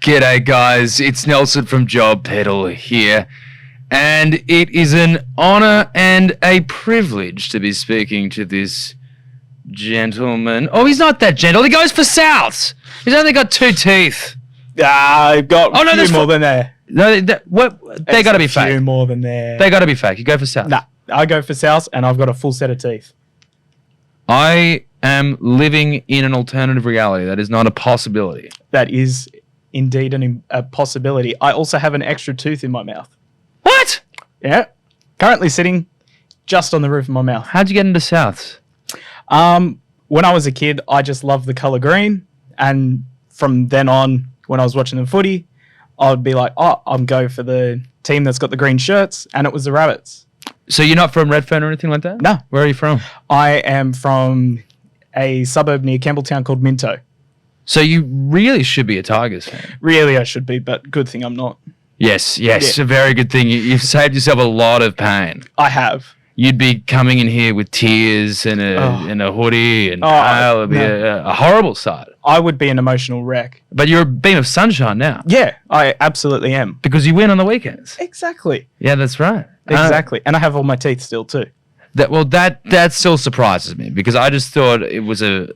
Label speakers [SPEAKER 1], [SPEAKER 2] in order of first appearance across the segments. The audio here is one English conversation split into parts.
[SPEAKER 1] G'day guys, it's Nelson from Job Pedal here, and it is an honour and a privilege to be speaking to this gentleman. Oh, he's not that gentle, he goes for Souths. He's only got 2 teeth.
[SPEAKER 2] I've got a few more than there.
[SPEAKER 1] No, they gotta be fake.
[SPEAKER 2] A few more than there.
[SPEAKER 1] They gotta be fake. You go for Souths.
[SPEAKER 2] Nah, I go for Souths and I've got a full set of teeth.
[SPEAKER 1] I am living in an alternative reality. That is not a possibility.
[SPEAKER 2] That is indeed a possibility. I also have an extra tooth in my mouth.
[SPEAKER 1] What?
[SPEAKER 2] Yeah. Currently sitting just on the roof of my mouth.
[SPEAKER 1] How'd you get into Souths?
[SPEAKER 2] When I was a kid, I just loved the colour green. And from then on, when I was watching the footy, I would be like, oh, I'm going for the team that's got the green shirts. And it was the Rabbits.
[SPEAKER 1] So you're not from Redfern or anything like that?
[SPEAKER 2] No.
[SPEAKER 1] Where are you from?
[SPEAKER 2] I am from a suburb near Campbelltown called Minto.
[SPEAKER 1] So you really should be a Tigers fan.
[SPEAKER 2] Really, I should be, but good thing I'm not.
[SPEAKER 1] Yes,
[SPEAKER 2] Yeah.
[SPEAKER 1] a very good thing. You've saved yourself a lot of pain.
[SPEAKER 2] I have.
[SPEAKER 1] You'd be coming in here with tears and a hoodie, and it would be a horrible sight.
[SPEAKER 2] I would be an emotional wreck.
[SPEAKER 1] But you're a beam of sunshine now.
[SPEAKER 2] Yeah, I absolutely am.
[SPEAKER 1] Because you win on the weekends.
[SPEAKER 2] Exactly.
[SPEAKER 1] Yeah, that's right.
[SPEAKER 2] Exactly. And I have all my teeth still too.
[SPEAKER 1] That still surprises me, because I just thought it was a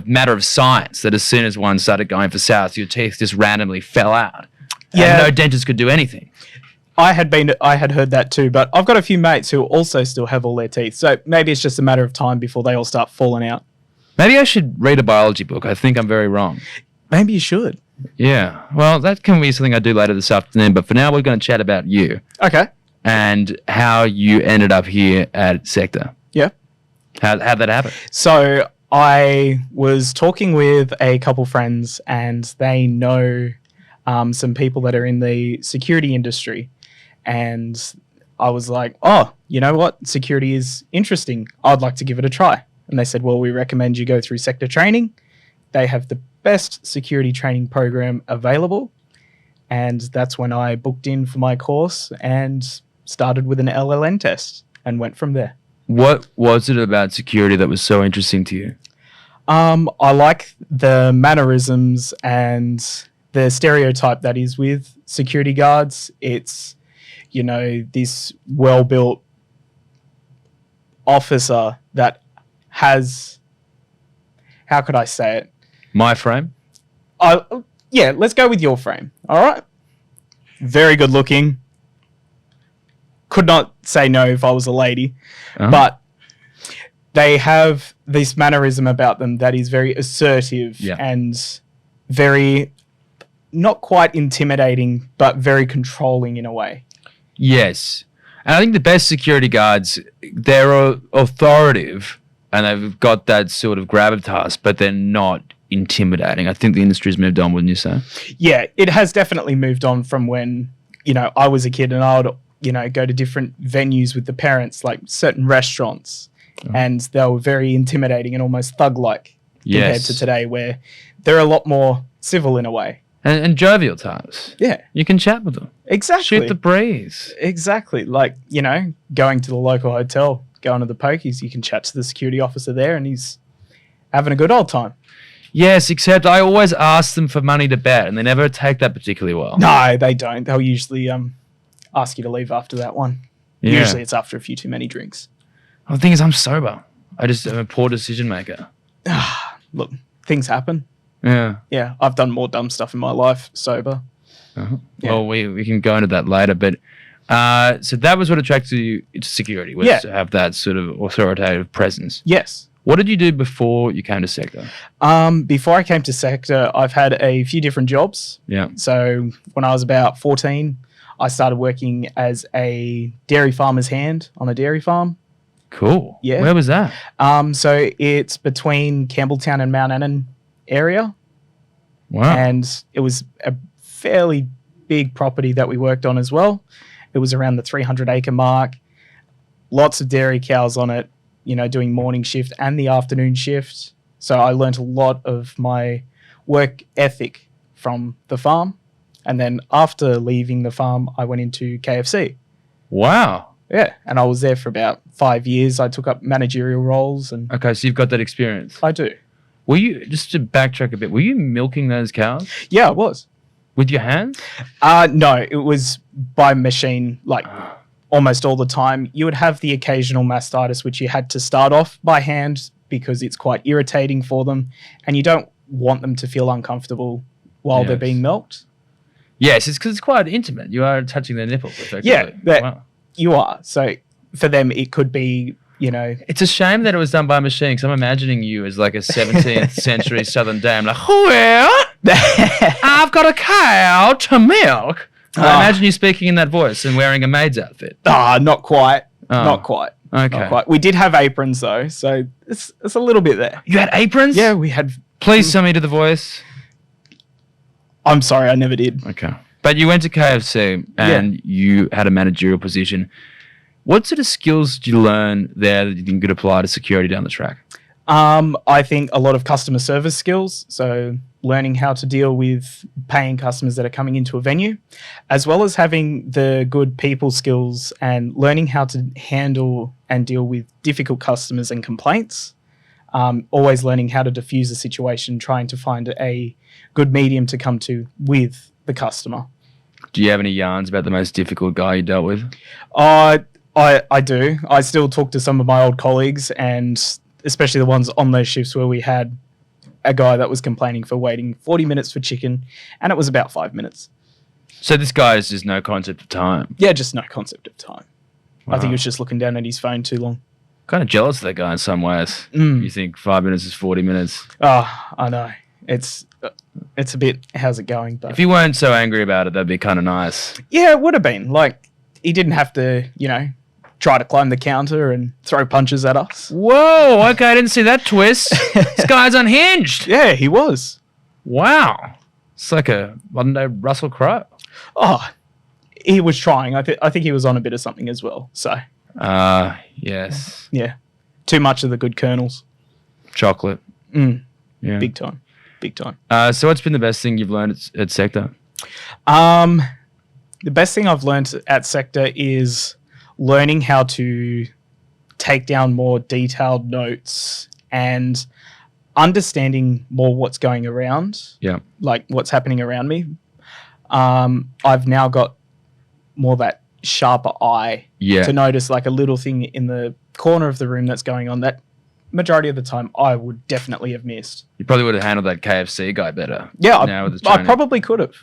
[SPEAKER 1] matter of science that as soon as one started going for South, your teeth just randomly fell out.
[SPEAKER 2] Yeah.
[SPEAKER 1] And no dentist could do anything.
[SPEAKER 2] I had heard that too, but I've got a few mates who also still have all their teeth. So maybe it's just a matter of time before they all start falling out.
[SPEAKER 1] Maybe I should read a biology book. I think I'm very wrong.
[SPEAKER 2] Maybe you should.
[SPEAKER 1] Yeah. Well, that can be something I do later this afternoon, but for now we're going to chat about you.
[SPEAKER 2] Okay.
[SPEAKER 1] And how you ended up here at Sector.
[SPEAKER 2] Yeah.
[SPEAKER 1] How'd that happen?
[SPEAKER 2] So I was talking with a couple friends and they know some people that are in the security industry. And I was like, oh, you know what? Security is interesting. I'd like to give it a try. And they said, well, we recommend you go through Sector training. They have the best security training program available. And that's when I booked in for my course and started with an LLN test and went from there.
[SPEAKER 1] What was it about security that was so interesting to you?
[SPEAKER 2] I like the mannerisms and the stereotype that is with security guards. It's, this well-built officer that has, how could I say it?
[SPEAKER 1] My frame?
[SPEAKER 2] Yeah, let's go with your frame. All right. Very good looking. Could not say no if I was a lady, but they have this mannerism about them that is very assertive and very, not quite intimidating, but very controlling in a way.
[SPEAKER 1] Yes. And I think the best security guards, they're authoritative and they've got that sort of gravitas, but they're not intimidating. I think the industry's moved on, wouldn't you say? Yeah,
[SPEAKER 2] it has definitely moved on from when, I was a kid and I would go to different venues with the parents, like certain restaurants, and they were very intimidating and almost thug-like compared to today, where they're a lot more civil in a way.
[SPEAKER 1] And jovial types.
[SPEAKER 2] Yeah.
[SPEAKER 1] You can chat with them.
[SPEAKER 2] Exactly.
[SPEAKER 1] Shoot the breeze.
[SPEAKER 2] Exactly. Like, going to the local hotel, going to the pokies, you can chat to the security officer there and he's having a good old time.
[SPEAKER 1] Yes, except I always ask them for money to bet and they never take that particularly well.
[SPEAKER 2] No, they don't. They'll usually ask you to leave after that one. Yeah. Usually it's after a few too many drinks.
[SPEAKER 1] Well, the thing is, I'm sober. I just am a poor decision maker.
[SPEAKER 2] Look, things happen.
[SPEAKER 1] Yeah.
[SPEAKER 2] Yeah, I've done more dumb stuff in my life sober.
[SPEAKER 1] Uh-huh.
[SPEAKER 2] Yeah.
[SPEAKER 1] Well, we can go into that later, but so that was what attracted you to security, was to have that sort of authoritative presence.
[SPEAKER 2] Yes.
[SPEAKER 1] What did you do before you came to Sector?
[SPEAKER 2] Before I came to Sector, I've had a few different jobs.
[SPEAKER 1] Yeah.
[SPEAKER 2] So when I was about 14, I started working as a dairy farmer's hand on a dairy farm.
[SPEAKER 1] Cool.
[SPEAKER 2] Yeah.
[SPEAKER 1] Where was that?
[SPEAKER 2] So it's between Campbelltown and Mount Annan area.
[SPEAKER 1] Wow.
[SPEAKER 2] And it was a fairly big property that we worked on as well. It was around the 300-acre mark. Lots of dairy cows on it, doing morning shift and the afternoon shift. So I learned a lot of my work ethic from the farm. And then after leaving the farm, I went into KFC.
[SPEAKER 1] Wow.
[SPEAKER 2] Yeah, and I was there for about 5 years. I took up managerial roles. And
[SPEAKER 1] Okay, so you've got that experience.
[SPEAKER 2] I do.
[SPEAKER 1] Were you, just to backtrack a bit, were you milking those cows?
[SPEAKER 2] Yeah, I was.
[SPEAKER 1] With your hands?
[SPEAKER 2] No, it was by machine, like almost all the time. You would have the occasional mastitis, which you had to start off by hand because it's quite irritating for them, and you don't want them to feel uncomfortable while they're
[SPEAKER 1] Yes.
[SPEAKER 2] being milked.
[SPEAKER 1] Yes, it's because it's quite intimate. You are touching their nipples, effectively.
[SPEAKER 2] Yeah,
[SPEAKER 1] Wow.
[SPEAKER 2] you are. So for them, it could be,
[SPEAKER 1] It's a shame that it was done by machine because I'm imagining you as like a 17th century Southern dame, like, well, I've got a cow to milk. I imagine you speaking in that voice and wearing a maid's outfit.
[SPEAKER 2] not quite.
[SPEAKER 1] Oh.
[SPEAKER 2] Not quite.
[SPEAKER 1] Okay.
[SPEAKER 2] Not quite. We did have aprons though, so it's a little bit there.
[SPEAKER 1] You had aprons?
[SPEAKER 2] Yeah, we had.
[SPEAKER 1] Please send me to the voice.
[SPEAKER 2] I'm sorry, I never did.
[SPEAKER 1] Okay. But you went to KFC and you had a managerial position. What sort of skills did you learn there that you think could apply to security down the track?
[SPEAKER 2] I think a lot of customer service skills. So learning how to deal with paying customers that are coming into a venue, as well as having the good people skills and learning how to handle and deal with difficult customers and complaints. Always learning how to diffuse a situation, trying to find a good medium to come to with the customer.
[SPEAKER 1] Do you have any yarns about the most difficult guy you dealt with?
[SPEAKER 2] I do. I still talk to some of my old colleagues, and especially the ones on those shifts where we had a guy that was complaining for waiting 40 minutes for chicken, and it was about 5 minutes.
[SPEAKER 1] So this guy has just no concept of time.
[SPEAKER 2] Yeah, just no concept of time. I think
[SPEAKER 1] Wow.
[SPEAKER 2] he was just looking down at his phone too long.
[SPEAKER 1] Kind of jealous of that guy in some ways. You think 5 minutes is 40 minutes.
[SPEAKER 2] Oh, I know. It's a bit, how's it going? But
[SPEAKER 1] If you weren't so angry about it, that'd be kind of nice.
[SPEAKER 2] yeah, it would have been. Like, he didn't have to, try to climb the counter and throw punches at us.
[SPEAKER 1] Whoa, okay, I didn't see that twist. This guy's unhinged.
[SPEAKER 2] Yeah, he was.
[SPEAKER 1] Wow. It's like a modern day Russell Crowe.
[SPEAKER 2] Oh, he was trying. I think he was on a bit of something as well. So,
[SPEAKER 1] Yes.
[SPEAKER 2] yeah. Too much of the good kernels.
[SPEAKER 1] Chocolate. Yeah.
[SPEAKER 2] Big time. Big time.
[SPEAKER 1] So what's been the best thing you've learned at Sector?
[SPEAKER 2] The best thing I've learned at Sector is learning how to take down more detailed notes and understanding more what's going around,
[SPEAKER 1] Yeah.
[SPEAKER 2] like what's happening around me. I've now got more that sharper eye
[SPEAKER 1] Yeah.
[SPEAKER 2] to notice like a little thing in the corner of the room that's going on that majority of the time I would definitely have missed.
[SPEAKER 1] You probably would have handled that KFC guy better.
[SPEAKER 2] Yeah,
[SPEAKER 1] now with his
[SPEAKER 2] I
[SPEAKER 1] training.
[SPEAKER 2] probably could have,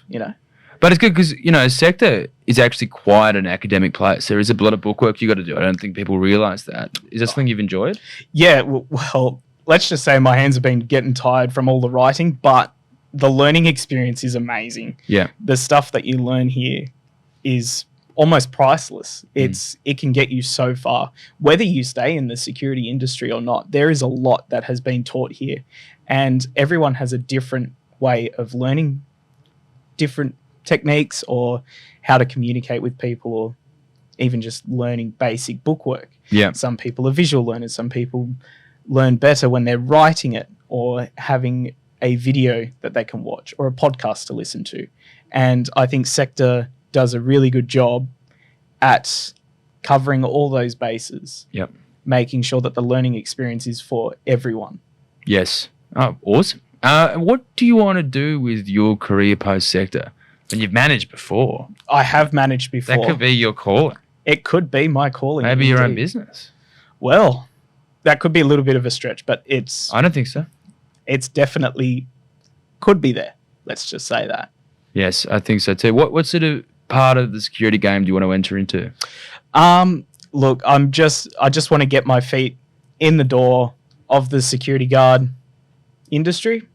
[SPEAKER 1] But it's good because, Sector is actually quite an academic place. There is a lot of bookwork you got to do. I don't think people realise that. Is that something you've enjoyed?
[SPEAKER 2] Yeah, well, let's just say my hands have been getting tired from all the writing, but the learning experience is amazing.
[SPEAKER 1] Yeah.
[SPEAKER 2] The stuff that you learn here is almost priceless. It can get you so far. Whether you stay in the security industry or not, there is a lot that has been taught here, and everyone has a different way of learning different techniques or how to communicate with people, or even just learning basic bookwork.
[SPEAKER 1] Yeah.
[SPEAKER 2] Some people are visual learners. Some people learn better when they're writing it or having a video that they can watch or a podcast to listen to. And I think Sector does a really good job at covering all those bases,
[SPEAKER 1] Yep.
[SPEAKER 2] making sure that the learning experience is for everyone.
[SPEAKER 1] Yes. Oh, awesome. What do you want to do with your career post-Sector? When you've managed before.
[SPEAKER 2] I have managed before.
[SPEAKER 1] That could be your calling.
[SPEAKER 2] It could be my calling.
[SPEAKER 1] Maybe your own
[SPEAKER 2] indeed.
[SPEAKER 1] business.
[SPEAKER 2] Well, that could be a little bit of a stretch, but
[SPEAKER 1] I don't think so.
[SPEAKER 2] it's definitely could be there. Let's just say that.
[SPEAKER 1] Yes, I think so too. What sort of part of the security game do you want to enter into?
[SPEAKER 2] Look, I just want to get my feet in the door of the security guard industry.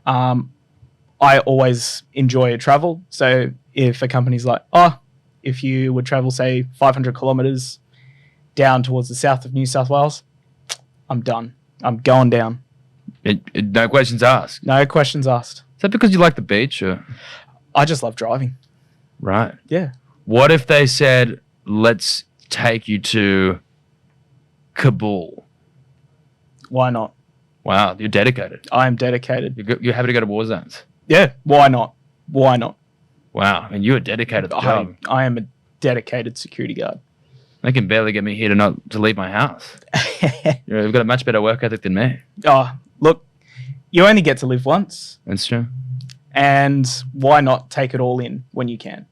[SPEAKER 2] I always enjoy travel. So if a company's like, if you would travel, say, 500 kilometers down towards the south of New South Wales, I'm done. I'm going down.
[SPEAKER 1] No questions asked.
[SPEAKER 2] No questions asked.
[SPEAKER 1] Is that because you like the beach? Or?
[SPEAKER 2] I just love driving.
[SPEAKER 1] Right.
[SPEAKER 2] Yeah.
[SPEAKER 1] What if they said, let's take you to Kabul?
[SPEAKER 2] Why not?
[SPEAKER 1] Wow, you're dedicated.
[SPEAKER 2] I am dedicated.
[SPEAKER 1] You're happy to go to war zones.
[SPEAKER 2] Yeah. Why not? Why not?
[SPEAKER 1] Wow, I mean, you're dedicated to the job.
[SPEAKER 2] I am a dedicated security guard.
[SPEAKER 1] They can barely get me here to leave my house. You've got a much better work ethic than me.
[SPEAKER 2] Look, you only get to live once.
[SPEAKER 1] That's true.
[SPEAKER 2] And why not take it all in when you can?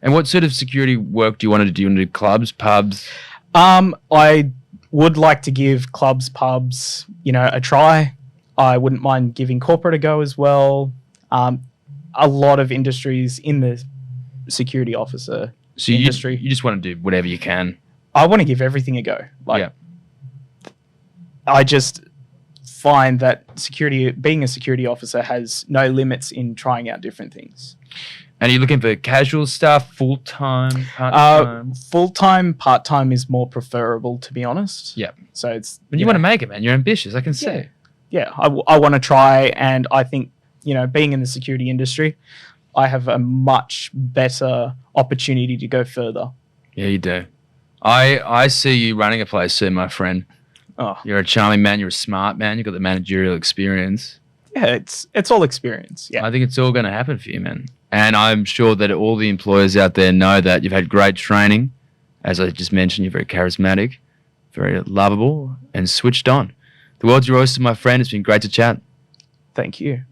[SPEAKER 1] And what sort of security work do you want to do? Do you want to do clubs, pubs?
[SPEAKER 2] I would like to give clubs, pubs, a try. I wouldn't mind giving corporate a go as well. A lot of industries in the security officer industry.
[SPEAKER 1] You just want to do whatever you can.
[SPEAKER 2] I want to give everything a go.
[SPEAKER 1] Yeah.
[SPEAKER 2] I just find that being a security officer has no limits in trying out different things.
[SPEAKER 1] And are you looking for casual stuff, full-time, part-time?
[SPEAKER 2] Full-time, part-time is more preferable, to be honest.
[SPEAKER 1] Yeah.
[SPEAKER 2] So it's...
[SPEAKER 1] But you want to make it, man. You're ambitious, I can see.
[SPEAKER 2] Yeah, I want to try, and I think, being in the security industry, I have a much better opportunity to go further.
[SPEAKER 1] Yeah, you do. I see you running a place soon, my friend.
[SPEAKER 2] Oh.
[SPEAKER 1] You're a charming man. You're a smart man. You've got the managerial experience.
[SPEAKER 2] Yeah, it's all experience. Yeah.
[SPEAKER 1] I think it's all going to happen for you, man. And I'm sure that all the employers out there know that you've had great training. As I just mentioned, you're very charismatic, very lovable, and switched on. The world's your oyster, my friend. It's been great to chat.
[SPEAKER 2] Thank you.